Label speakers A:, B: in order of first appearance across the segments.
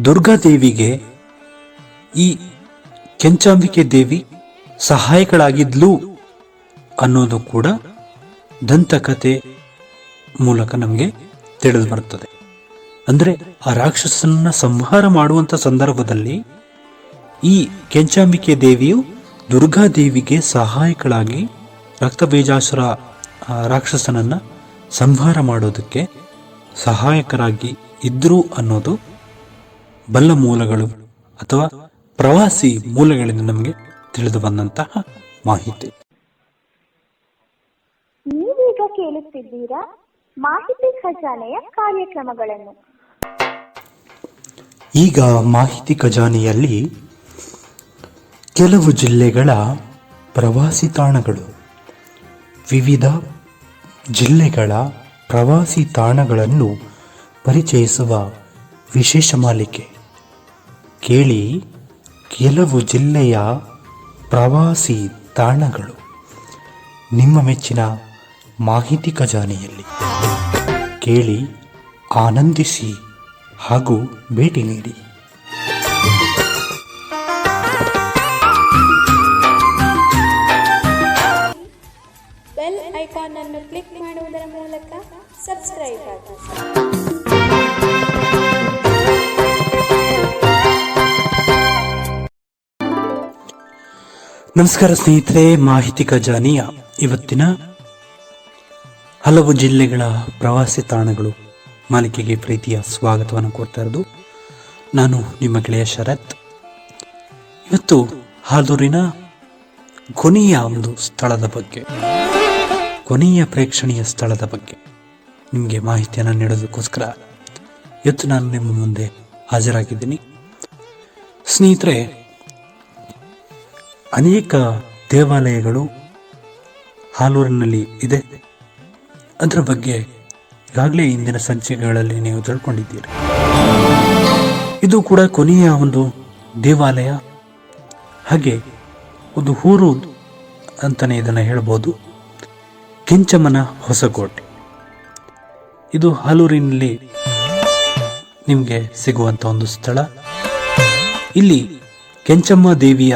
A: ದುರ್ಗಾದೇವಿಗೆ ಈ ಕೆಂಚಾಂಬಿಕೆ ದೇವಿ ಸಹಾಯಕಳಾಗಿದ್ಲು ಅನ್ನೋದು ಕೂಡ ದಂತಕಥೆ ಮೂಲಕ ನಮಗೆ ತಿಳಿದು ಬರುತ್ತದೆ. ಅಂದ್ರೆ ಆ ರಾಕ್ಷಸನ್ನ ಸಂಹಾರ ಮಾಡುವಂತ ಸಂದರ್ಭದಲ್ಲಿ ಈ ಕೆಂಚಾಂಬಿಕೆ ದೇವಿಯು ದುರ್ಗಾದೇವಿಗೆ ಸಹಾಯಕಳಾಗಿ ರಕ್ತಬೀಜಾಸುರ ರಾಕ್ಷಸನನ್ನ ಸಂಹಾರ ಮಾಡೋದಕ್ಕೆ ಸಹಾಯಕರಾಗಿ ಇದ್ರು ಅನ್ನೋದು ಬಲ್ಲ ಮೂಲಗಳು ಅಥವಾ ಪ್ರವಾಸಿ ಮೂಲಗಳಿಂದ ನಮಗೆ ತಿಳಿದು ಬಂದಂತಹ ಮಾಹಿತಿ.
B: ನೀವೀಗ ಕೇಳುತ್ತಿದ್ದೀರಾ ಮಾಹಿತಿ ಖಜಾನೆಯ ಕಾರ್ಯಕ್ರಮಗಳನ್ನು.
A: ಈಗ ಮಾಹಿತಿ ಖಜಾನೆಯಲ್ಲಿ ಕೆಲವು ಜಿಲ್ಲೆಗಳ ಪ್ರವಾಸಿ ತಾಣಗಳು, ವಿವಿಧ ಜಿಲ್ಲೆಗಳ ಪ್ರವಾಸಿ ತಾಣಗಳನ್ನು ಪರಿಚಯಿಸುವ ವಿಶೇಷ ಮಾಲಿಕೆ. ಕೇಳಿ, ಕೆಲವು ಜಿಲ್ಲೆಯ ಪ್ರವಾಸಿ ತಾಣಗಳು ನಿಮ್ಮ ಮೆಚ್ಚಿನ ಮಾಹಿತಿ ಖಜಾನೆಯಲ್ಲಿ. ಕೇಳಿ, ಆನಂದಿಸಿ ಹಾಗೂ ಭೇಟಿ ನೀಡಿ.
C: ಬೆಲ್ ಐಕಾನ್ ಅನ್ನು ಕ್ಲಿಕ್ ಮಾಡುವುದರ ಮೂಲಕ ಸಬ್ಸ್ಕ್ರೈಬ್ ಆಗಿ.
A: ನಮಸ್ಕಾರ ಸ್ನೇಹಿತರೆ, ಮಾಹಿತಿ ಖಜಾನೆಯ ಇವತ್ತಿನ ಹಲವು ಜಿಲ್ಲೆಗಳ ಪ್ರವಾಸಿ ತಾಣಗಳು ಮಾಲಿಕೆಗೆ ಪ್ರೀತಿಯ ಸ್ವಾಗತವನ್ನು ಕೋರ್ತಾ ಇರೋದು ನಾನು ನಿಮ್ಮ ಗೆಳೆಯ ಶರತ್. ಇವತ್ತು ಹಾಲೂರಿನ ಕೊನೆಯ ಒಂದು ಸ್ಥಳದ ಬಗ್ಗೆ, ಕೊನೆಯ ಪ್ರೇಕ್ಷಣೀಯ ಸ್ಥಳದ ಬಗ್ಗೆ ನಿಮಗೆ ಮಾಹಿತಿಯನ್ನು ನೀಡೋದಕ್ಕೋಸ್ಕರ ಇವತ್ತು ನಾನು ನಿಮ್ಮ ಮುಂದೆ ಹಾಜರಾಗಿದ್ದೀನಿ. ಸ್ನೇಹಿತರೆ, ಅನೇಕ ದೇವಾಲಯಗಳು ಹಾಲೂರಿನಲ್ಲಿ ಇದೆ. ಅದರ ಬಗ್ಗೆ ಈಗಾಗಲೇ ಇಂದಿನ ಸಂಚಿಕೆಗಳಲ್ಲಿ ನೀವು ತಿಳ್ಕೊಂಡಿದ್ದೀರಿ. ಇದು ಕೂಡ ಕೊನೆಯ ಒಂದು ದೇವಾಲಯ, ಹಾಗೆ ಒಂದು ಊರು ಅಂತಾನೆ ಇದನ್ನು ಹೇಳ್ಬೋದು. ಕೆಂಚಮ್ಮನ ಹೊಸಕೋಟೆ ಇದು ಹಾಲೂರಿನಲ್ಲಿ ನಿಮಗೆ ಸಿಗುವಂತ ಒಂದು ಸ್ಥಳ. ಇಲ್ಲಿ ಕೆಂಚಮ್ಮ ದೇವಿಯ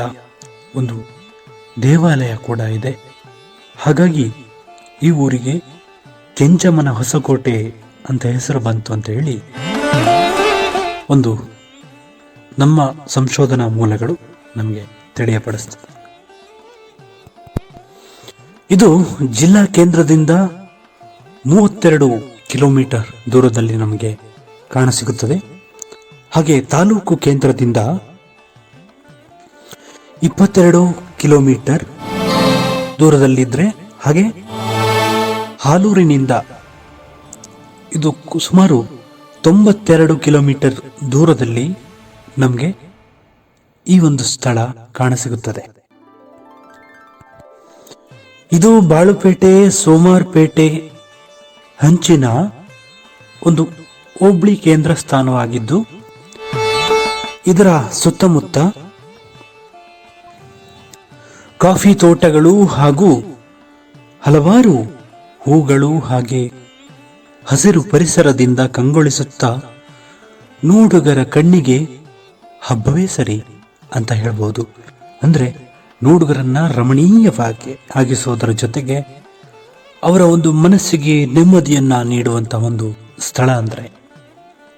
A: ಒಂದು ದೇವಾಲಯ ಕೂಡ ಇದೆ. ಹಾಗಾಗಿ ಈ ಊರಿಗೆ ಕೆಂಚಮ್ಮನ ಹೊಸಕೋಟೆ ಅಂತ ಹೆಸರು ಬಂತು ಅಂತ ಹೇಳಿ ಒಂದು ನಮ್ಮ ಸಂಶೋಧನಾ ಮೂಲಗಳು ನಮಗೆ ತಿಳಿಯಪಡಿಸ್ತದೆ. ಇದು ಜಿಲ್ಲಾ ಕೇಂದ್ರದಿಂದ 32 ಕಿಲೋಮೀಟರ್ ದೂರದಲ್ಲಿ ನಮಗೆ ಕಾಣಸಿಗುತ್ತದೆ. ಹಾಗೆ ತಾಲೂಕು ಕೇಂದ್ರದಿಂದ 22 ಕಿಲೋಮೀಟರ್ ದೂರದಲ್ಲಿದ್ರೆ, ಹಾಗೆ ಹಾಲೂರಿನಿಂದ ಇದು ಸುಮಾರು 92 ಕಿಲೋಮೀಟರ್ ದೂರದಲ್ಲಿ ನಮಗೆ ಈ ಒಂದು ಸ್ಥಳ ಕಾಣಸಿಗುತ್ತದೆ. ಇದು ಬಾಳುಪೇಟೆ ಸೋಮಾರ್ಪೇಟೆ ಹಂಚಿನ ಒಂದು ಹೋಬಳಿ ಕೇಂದ್ರ ಸ್ಥಾನವಾಗಿದ್ದು, ಇದರ ಸುತ್ತಮುತ್ತ ಕಾಫಿ ತೋಟಗಳು ಹಾಗೂ ಹಲವಾರು ಹೂಗಳು ಹಾಗೆ ಹಸಿರು ಪರಿಸರದಿಂದ ಕಂಗೊಳಿಸುತ್ತಾ ನೋಡುಗರ ಕಣ್ಣಿಗೆ ಹಬ್ಬವೇ ಸರಿ ಅಂತ ಹೇಳ್ಬೋದು. ಅಂದ್ರೆ ನೋಡುಗರನ್ನ ರಮಣೀಯವಾಗಿ ಆಗಿಸೋದರ ಜೊತೆಗೆ ಅವರ ಒಂದು ಮನಸ್ಸಿಗೆ ನೆಮ್ಮದಿಯನ್ನ ನೀಡುವಂತ ಒಂದು ಸ್ಥಳ ಅಂದ್ರೆ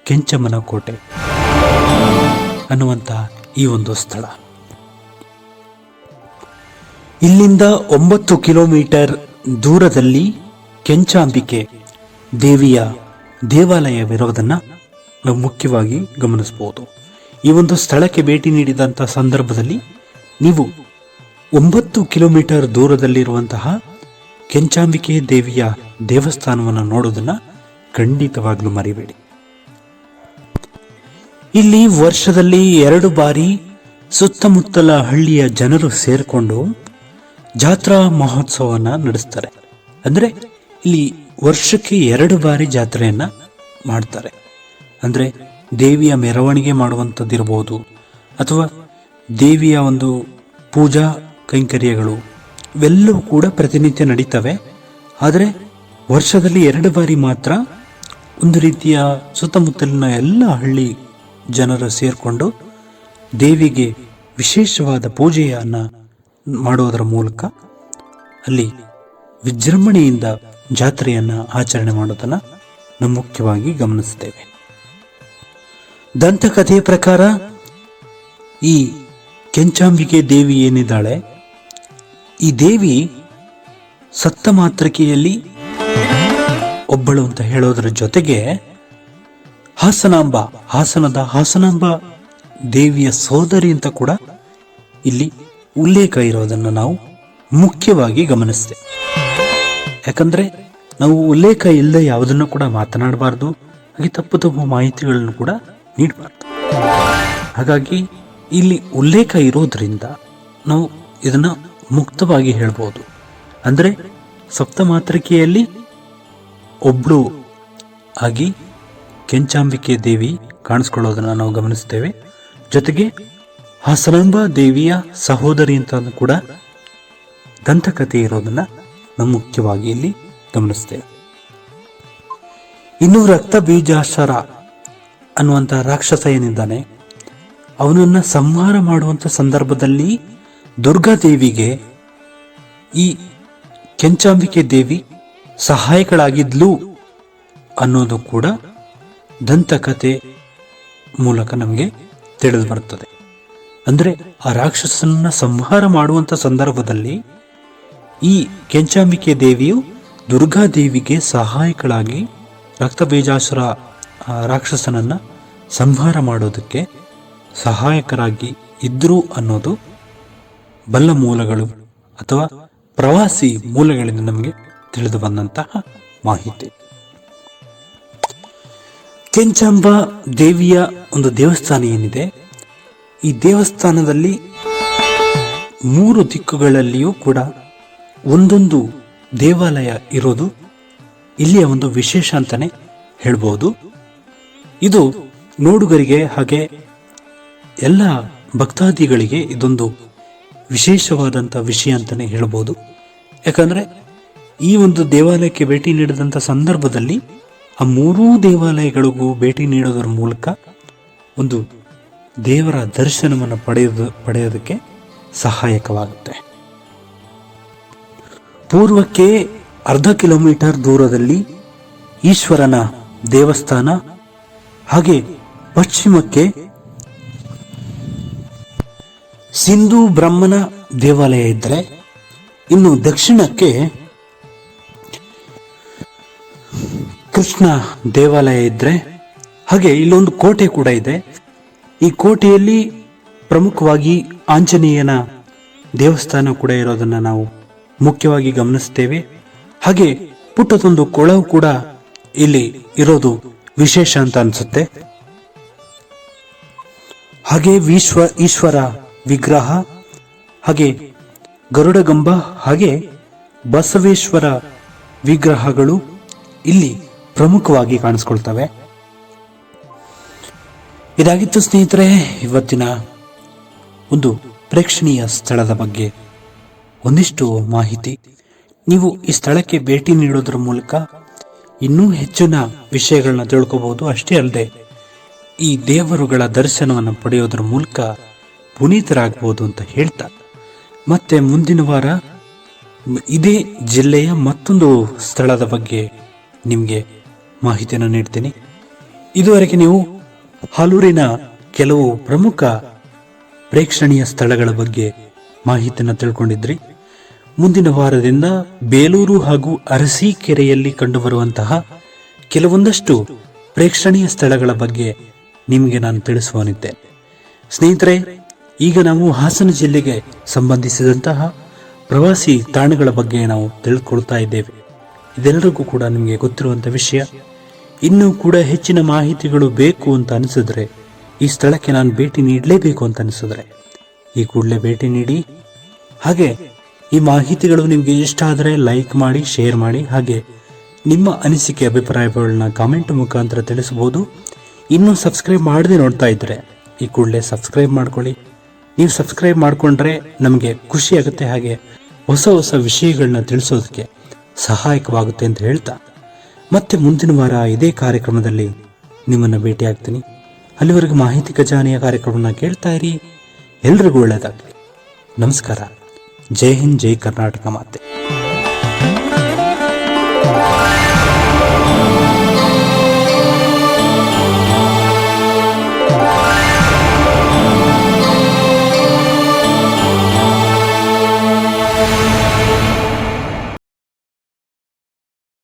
A: ಕೆಂಚಮ್ಮನ ಕೋಟೆ ಅನ್ನುವಂತ ಈ ಒಂದು ಸ್ಥಳ. ಇಲ್ಲಿಂದ 9 ಕಿಲೋಮೀಟರ್ ದೂರದಲ್ಲಿ ಕೆಂಚಾಂಬಿಕೆ ದೇವಿಯ ದೇವಾಲಯವಿರೋದನ್ನ ನಾವು ಮುಖ್ಯವಾಗಿ ಗಮನಿಸಬಹುದು. ಈ ಒಂದು ಸ್ಥಳಕ್ಕೆ ಭೇಟಿ ನೀಡಿದಂಥ ಸಂದರ್ಭದಲ್ಲಿ ನೀವು 9 ಕಿಲೋಮೀಟರ್ ದೂರದಲ್ಲಿರುವಂತಹ ಕೆಂಚಾಂಬಿಕೆ ದೇವಿಯ ದೇವಸ್ಥಾನವನ್ನು ನೋಡೋದನ್ನ ಖಂಡಿತವಾಗ್ಲೂ ಮರಿಬೇಡಿ. ಇಲ್ಲಿ ವರ್ಷದಲ್ಲಿ 2 ಬಾರಿ ಸುತ್ತಮುತ್ತಲ ಹಳ್ಳಿಯ ಜನರು ಸೇರಿಕೊಂಡು ಜಾತ್ರಾ ಮಹೋತ್ಸವವನ್ನ ನಡೆಸ್ತಾರೆ. ಅಂದ್ರೆ ಇಲ್ಲಿ ವರ್ಷಕ್ಕೆ 2 ಬಾರಿ ಜಾತ್ರೆಯನ್ನ ಮಾಡ್ತಾರೆ. ಅಂದ್ರೆ ದೇವಿಯ ಮೆರವಣಿಗೆ ಮಾಡುವಂಥದ್ದಿರಬಹುದು ಅಥವಾ ದೇವಿಯ ಒಂದು ಪೂಜಾ ಕೈಂಕರ್ಯಗಳು ಇವೆಲ್ಲವೂ ಕೂಡ ಪ್ರತಿನಿತ್ಯ ನಡೀತವೆ. ಆದರೆ ವರ್ಷದಲ್ಲಿ 2 ಬಾರಿ ಮಾತ್ರ ಒಂದು ರೀತಿಯ ಸುತ್ತಮುತ್ತಲಿನ ಎಲ್ಲ ಹಳ್ಳಿ ಜನರು ಸೇರಿಕೊಂಡು ದೇವಿಗೆ ವಿಶೇಷವಾದ ಪೂಜೆಯನ್ನು ಮಾಡುವುದರ ಮೂಲಕ ಅಲ್ಲಿ ವಿಜೃಂಭಣೆಯಿಂದ ಜಾತ್ರೆಯನ್ನು ಆಚರಣೆ ಮಾಡೋದನ್ನು ನಾವು ಮುಖ್ಯವಾಗಿ ಗಮನಿಸ್ತೇವೆ. ದಂತಕಥೆಯ ಪ್ರಕಾರ ಈ ಕೆಂಚಾಂಬಿಕೆ ದೇವಿ ಏನಿದ್ದಾಳೆ, ಈ ದೇವಿ ಸತ್ತ ಮಾತೃಕೆಯಲ್ಲಿ ಒಬ್ಬಳು ಅಂತ ಹೇಳೋದ್ರ ಜೊತೆಗೆ ಹಾಸನಾಂಬ ದೇವಿಯ ಸೋದರಿ ಅಂತ ಕೂಡ ಇಲ್ಲಿ ಉಲ್ಲೇಖ ಇರೋದನ್ನು ನಾವು ಮುಖ್ಯವಾಗಿ ಗಮನಿಸ್ತೇವೆ. ಯಾಕಂದ್ರೆ ನಾವು ಉಲ್ಲೇಖ ಇಲ್ಲದೆ ಯಾವುದನ್ನು ಕೂಡ ಮಾತನಾಡಬಾರ್ದು, ಹಾಗೆ ತಪ್ಪು ಮಾಹಿತಿಗಳನ್ನು ಕೂಡ ನೀಡಬಾರ್ದು. ಹಾಗಾಗಿ ಇಲ್ಲಿ ಉಲ್ಲೇಖ ಇರೋದ್ರಿಂದ ನಾವು ಇದನ್ನ ಮುಕ್ತವಾಗಿ ಹೇಳ್ಬೋದು. ಅಂದ್ರೆ ಸಪ್ತ ಮಾತೃಕೆಯಲ್ಲಿ ಒಬ್ಳು ಆಗಿ ಕೆಂಚಾಂಬಿಕೆ ದೇವಿ ಕಾಣಿಸ್ಕೊಳ್ಳೋದನ್ನ ನಾವು ಗಮನಿಸ್ತೇವೆ. ಜೊತೆಗೆ ಹಾಸನಾಂಬ ದೇವಿಯ ಸಹೋದರಿ ಅಂತ ಕೂಡ ದಂತಕಥೆ ಇರೋದನ್ನ ನಾವು ಮುಖ್ಯವಾಗಿ ಇಲ್ಲಿ ಗಮನಿಸ್ತೇವೆ. ಇನ್ನು ರಕ್ತ ಬೀಜಾಕ್ಷರ ಅನ್ನುವಂಥ ರಾಕ್ಷಸ ಏನಿದ್ದಾನೆ, ಅವನನ್ನ ಸಂಹಾರ ಮಾಡುವಂತ ಸಂದರ್ಭದಲ್ಲಿ ದುರ್ಗಾದೇವಿಗೆ ಈ ಕೆಂಚಾಂಬಿಕೆ ದೇವಿ ಸಹಾಯಕಳಾಗಿದ್ಲು ಅನ್ನೋದು ಕೂಡ ದಂತಕಥೆ ಮೂಲಕ ನಮಗೆ ತಿಳಿದು ಬರುತ್ತದೆ. ಅಂದ್ರೆ ಆ ರಾಕ್ಷಸನನ್ನ ಸಂಹಾರ ಮಾಡುವಂತ ಸಂದರ್ಭದಲ್ಲಿ ಈ ಕೆಂಚಾಂಬಿಕೆ ದೇವಿಯು ದುರ್ಗಾದೇವಿಗೆ ಸಹಾಯಕಳಾಗಿ ರಕ್ತ ಬೀಜಾಸುರ ರಾಕ್ಷಸನನ್ನ ಸಂಹಾರ ಮಾಡೋದಕ್ಕೆ ಸಹಾಯಕರಾಗಿ ಇದ್ರು ಅನ್ನೋದು ಬಲ್ಲ ಮೂಲಗಳು ಅಥವಾ ಪ್ರವಾಸಿ ಮೂಲಗಳಿಂದ ನಮಗೆ ತಿಳಿದು ಬಂದಂತಹ ಮಾಹಿತಿ. ಕೆಂಚಾಂಬ ದೇವಿಯ ಒಂದು ದೇವಸ್ಥಾನ ಏನಿದೆ, ಈ ದೇವಸ್ಥಾನದಲ್ಲಿ 3 ದಿಕ್ಕುಗಳಲ್ಲಿಯೂ ಕೂಡ ಒಂದೊಂದು ದೇವಾಲಯ ಇರೋದು ಇಲ್ಲಿಯ ಒಂದು ವಿಶೇಷ ಅಂತಾನೆ ಹೇಳ್ಬೋದು. ಇದು ನೋಡುಗರಿಗೆ ಹಾಗೆ ಎಲ್ಲ ಭಕ್ತಾದಿಗಳಿಗೆ ಇದೊಂದು ವಿಶೇಷವಾದಂಥ ವಿಷಯ ಅಂತಾನೆ ಹೇಳ್ಬೋದು. ಯಾಕಂದ್ರೆ ಈ ಒಂದು ದೇವಾಲಯಕ್ಕೆ ಭೇಟಿ ನೀಡಿದಂಥ ಸಂದರ್ಭದಲ್ಲಿ ಆ 3 ದೇವಾಲಯಗಳಿಗೂ ಭೇಟಿ ನೀಡೋದರ ಮೂಲಕ ಒಂದು ದೇವರ ದರ್ಶನವನ್ನು ಪಡೆಯೋದಕ್ಕೆ ಸಹಾಯಕವಾಗುತ್ತೆ. ಪೂರ್ವಕ್ಕೆ ಅರ್ಧ ಕಿಲೋಮೀಟರ್ ದೂರದಲ್ಲಿ ಈಶ್ವರನ ದೇವಸ್ಥಾನ, ಹಾಗೆ ಪಶ್ಚಿಮಕ್ಕೆ ಸಿಂಧು ಬ್ರಹ್ಮನ ದೇವಾಲಯ ಇದ್ದರೆ, ಇನ್ನು ದಕ್ಷಿಣಕ್ಕೆ ಕೃಷ್ಣ ದೇವಾಲಯ ಇದ್ರೆ, ಹಾಗೆ ಇಲ್ಲೊಂದು ಕೋಟೆ ಕೂಡ ಇದೆ. ಈ ಕೋಟೆಯಲ್ಲಿ ಪ್ರಮುಖವಾಗಿ ಆಂಜನೇಯನ ದೇವಸ್ಥಾನ ಕೂಡ ಇರೋದನ್ನ ನಾವು ಮುಖ್ಯವಾಗಿ ಗಮನಿಸ್ತೇವೆ. ಹಾಗೆ ಪುಟ್ಟದೊಂದು ಕೊಳವು ಕೂಡ ಇಲ್ಲಿ ಇರೋದು ವಿಶೇಷ ಅಂತ ಅನ್ಸುತ್ತೆ. ಹಾಗೆ ಈಶ್ವರ ವಿಗ್ರಹ, ಹಾಗೆ ಗರುಡಗಂಬ, ಹಾಗೆ ಬಸವೇಶ್ವರ ವಿಗ್ರಹಗಳು ಇಲ್ಲಿ ಪ್ರಮುಖವಾಗಿ ಕಾಣಿಸ್ಕೊಳ್ತವೆ. ಇದಾಗಿತ್ತು ಸ್ನೇಹಿತರೆ ಇವತ್ತಿನ ಒಂದು ಪ್ರೇಕ್ಷಣೀಯ ಸ್ಥಳದ ಬಗ್ಗೆ ಒಂದಿಷ್ಟು ಮಾಹಿತಿ. ನೀವು ಈ ಸ್ಥಳಕ್ಕೆ ಭೇಟಿ ನೀಡೋದ್ರ ಮೂಲಕ ಇನ್ನೂ ಹೆಚ್ಚಿನ ವಿಷಯಗಳನ್ನ ತಿಳ್ಕೋಬಹುದು. ಅಷ್ಟೇ ಅಲ್ಲದೆ ಈ ದೇವರುಗಳ ದರ್ಶನವನ್ನು ಪಡೆಯೋದ್ರ ಮೂಲಕ ಪುನೀತರಾಗಬಹುದು ಅಂತ ಹೇಳ್ತಾ, ಮತ್ತೆ ಮುಂದಿನ ವಾರ ಇದೇ ಜಿಲ್ಲೆಯ ಮತ್ತೊಂದು ಸ್ಥಳದ ಬಗ್ಗೆ ನಿಮಗೆ ಮಾಹಿತಿಯನ್ನು ನೀಡ್ತೀನಿ. ಇದುವರೆಗೆ ನೀವು ಹಾಲೂರಿನ ಕೆಲವು ಪ್ರಮುಖ ಪ್ರೇಕ್ಷಣೀಯ ಸ್ಥಳಗಳ ಬಗ್ಗೆ ಮಾಹಿತಿಯನ್ನು ತಿಳ್ಕೊಂಡಿದ್ರಿ. ಮುಂದಿನ ವಾರದಿಂದ ಬೇಲೂರು ಹಾಗೂ ಅರಸೀಕೆರೆಯಲ್ಲಿ ಕಂಡುಬರುವಂತಹ ಕೆಲವೊಂದಷ್ಟು ಪ್ರೇಕ್ಷಣೀಯ ಸ್ಥಳಗಳ ಬಗ್ಗೆ ನಿಮಗೆ ನಾನು ತಿಳಿಸುವನಿದ್ದೆ. ಸ್ನೇಹಿತರೆ, ಈಗ ನಾವು ಹಾಸನ ಜಿಲ್ಲೆಗೆ ಸಂಬಂಧಿಸಿದಂತಹ ಪ್ರವಾಸಿ ತಾಣಗಳ ಬಗ್ಗೆ ನಾವು ತಿಳ್ಕೊಳ್ತಾ ಇದ್ದೇವೆ. ಇದೆಲ್ಲರಿಗೂ ಕೂಡ ನಿಮಗೆ ಗೊತ್ತಿರುವಂಥ ವಿಷಯ. ಇನ್ನೂ ಕೂಡ ಹೆಚ್ಚಿನ ಮಾಹಿತಿಗಳು ಬೇಕು ಅಂತ ಅನಿಸಿದ್ರೆ, ಈ ಸ್ಥಳಕ್ಕೆ ನಾನು ಭೇಟಿ ನೀಡಲೇಬೇಕು ಅಂತ ಅನಿಸಿದ್ರೆ ಈ ಕೂಡಲೇ ಭೇಟಿ ನೀಡಿ. ಹಾಗೆ ಈ ಮಾಹಿತಿಗಳು ನಿಮಗೆ ಇಷ್ಟ ಆದರೆ ಲೈಕ್ ಮಾಡಿ, ಶೇರ್ ಮಾಡಿ, ಹಾಗೆ ನಿಮ್ಮ ಅನಿಸಿಕೆ ಅಭಿಪ್ರಾಯಗಳನ್ನ ಕಾಮೆಂಟ್ ಮುಖಾಂತರ ತಿಳಿಸಬಹುದು. ಇನ್ನೂ ಸಬ್ಸ್ಕ್ರೈಬ್ ಮಾಡದೆ ನೋಡ್ತಾ ಇದ್ರೆ ಈ ಕೂಡಲೇ ಸಬ್ಸ್ಕ್ರೈಬ್ ಮಾಡ್ಕೊಳ್ಳಿ. ನೀವು ಸಬ್ಸ್ಕ್ರೈಬ್ ಮಾಡಿಕೊಂಡ್ರೆ ನಮಗೆ ಖುಷಿ ಆಗುತ್ತೆ, ಹಾಗೆ ಹೊಸ ಹೊಸ ವಿಷಯಗಳನ್ನ ತಿಳಿಸೋದಕ್ಕೆ ಸಹಾಯಕವಾಗುತ್ತೆ ಅಂತ ಹೇಳ್ತಾ, ಮತ್ತೆ ಮುಂದಿನ ವಾರ ಇದೇ ಕಾರ್ಯಕ್ರಮದಲ್ಲಿ ನಿಮ್ಮನ್ನು ಭೇಟಿ ಆಗ್ತೀನಿ. ಅಲ್ಲಿವರೆಗೂ ಮಾಹಿತಿ ಖಜಾನೆಯ ಕಾರ್ಯಕ್ರಮವನ್ನು ಕೇಳ್ತಾ ಇರಿ. ಎಲ್ರಿಗೂ ಒಳ್ಳೆಯದಾಗಲಿ. ನಮಸ್ಕಾರ. ಜೈ ಹಿಂದ್, ಜೈ ಕರ್ನಾಟಕ ಮಾತೆ.